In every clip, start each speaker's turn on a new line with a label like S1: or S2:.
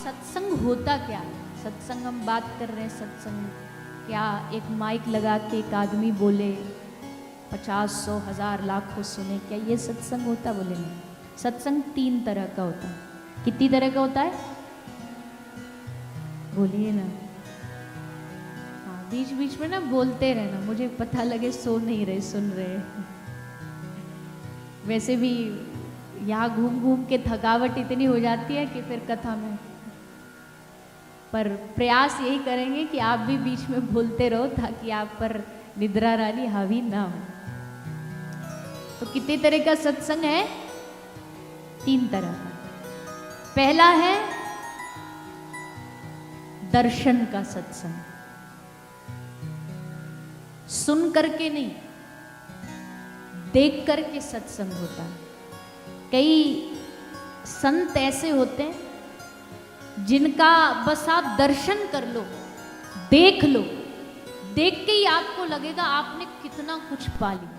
S1: सत्संग होता क्या है? सत्संग हम बात कर रहे हैं। सत्संग क्या एक माइक लगा के एक आदमी बोले 50, 100, 1000 लाखों सुने, क्या ये सत्संग होता? बोले नहीं। सत्संग 3 तरह का होता है। कितनी तरह का होता है? बोलिए ना। हाँ, बीच बीच में ना बोलते रहना, मुझे पता लगे सो नहीं रहे, सुन रहे। वैसे भी यहाँ घूम घूम के थकावट इतनी हो जाती है कि फिर कथा में, पर प्रयास यही करेंगे कि आप भी बीच में बोलते रहो ताकि आप पर निद्रा रानी हावी ना हो। तो कितने तरह का सत्संग है? 3 तरह का। पहला है दर्शन का सत्संग। सुन करके नहीं, देख करके सत्संग होता है। कई संत ऐसे होते हैं जिनका बस आप दर्शन कर लो, देख लो, देख के ही आपको लगेगा आपने कितना कुछ पा लिया,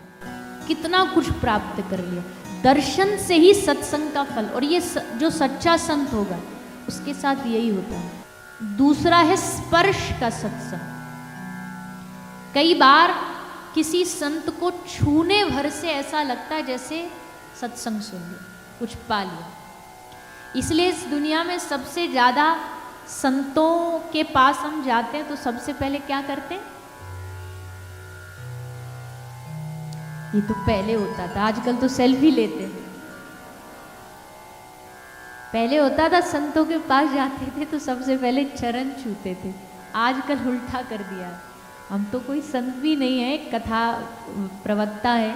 S1: कितना कुछ प्राप्त कर लिया। दर्शन से ही सत्संग का फल, और ये जो सच्चा संत होगा उसके साथ यही होता है। दूसरा है स्पर्श का सत्संग। कई बार किसी संत को छूने भर से ऐसा लगता है जैसे सत्संग सुन लिया, कुछ पा लिया। इसलिए इस दुनिया में सबसे ज़्यादा संतों के पास हम जाते हैं तो सबसे पहले क्या करते हैं? ये तो पहले होता था, आजकल तो सेल्फी लेते हैं। पहले होता था संतों के पास जाते थे तो सबसे पहले चरण छूते थे। आजकल उल्टा कर दिया। हम तो कोई संत भी नहीं है, कथा प्रवक्ता है,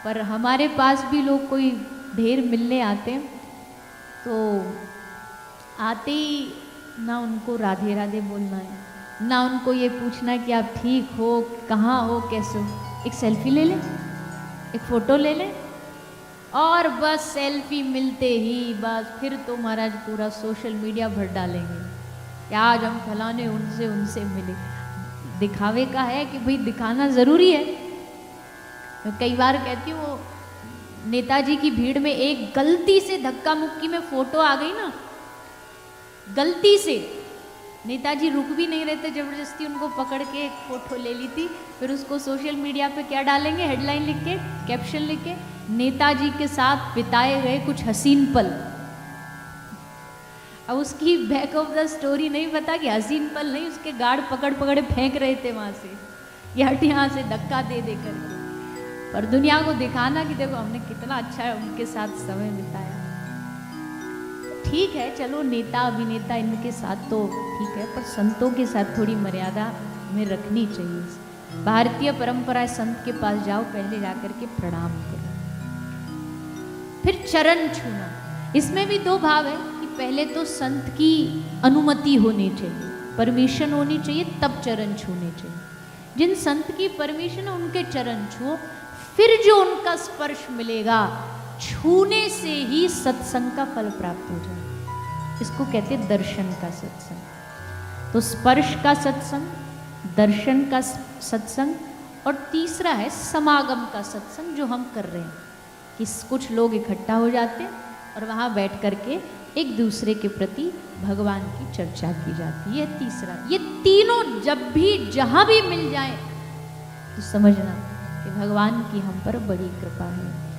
S1: पर हमारे पास भी लोग कोई ढेर मिलने आते हैं तो आते ही ना उनको राधे राधे बोलना है, ना उनको ये पूछना है कि आप ठीक हो, कहाँ हो, कैसे हो। एक सेल्फी ले लें, एक फ़ोटो ले लें, और बस सेल्फी मिलते ही बस फिर तो महाराज पूरा सोशल मीडिया भर डालेंगे कि आज हम फलाने उनसे मिले। दिखावे का है कि भाई दिखाना ज़रूरी है। तो कई बार कहती हूँ, वो नेताजी की भीड़ में एक गलती से धक्का मुक्की में फोटो आ गई ना, गलती से नेताजी रुक भी नहीं रहे थे, जबरदस्ती उनको पकड़ के एक फोटो ले ली थी। फिर उसको सोशल मीडिया पे क्या डालेंगे? हेडलाइन लिख के, कैप्शन लिख के, नेताजी के साथ बिताए गए कुछ हसीन पल। अब उसकी बैक ऑफ द स्टोरी नहीं पता कि हसीन पल नहीं, उसके गार्ड पकड़ पकड़ फेंक रहे थे वहां से, या हट यहाँ से धक्का दे दे करके। पर दुनिया को दिखाना कि देखो हमने कितना अच्छा उनके साथ समय बिताया। ठीक है, चलो नेता अभिनेता इनके साथ तो ठीक है, पर संतों के साथ थोड़ी मर्यादा में रखनी चाहिए। भारतीय परंपरा, संत के पास जाओ, पहले जाकर के प्रणाम करो, फिर चरण छूना। इसमें भी 2 भाव है कि पहले तो संत की अनुमति होनी चाहिए, परमिशन होनी चाहिए, तब चरण छूने चाहिए। जिन संत की परमिशन है उनके चरण छुओ, फिर जो उनका स्पर्श मिलेगा, छूने से ही सत्संग का फल प्राप्त हो जाए। इसको कहते हैं दर्शन का सत्संग। तो स्पर्श का सत्संग, दर्शन का सत्संग, और तीसरा है समागम का सत्संग, जो हम कर रहे हैं कि कुछ लोग इकट्ठा हो जाते हैं और वहाँ बैठ करके एक दूसरे के प्रति भगवान की चर्चा की जाती है। ये तीसरा। ये तीनों जब भी जहाँ भी मिल जाए तो समझना कि भगवान की हम पर बड़ी कृपा है।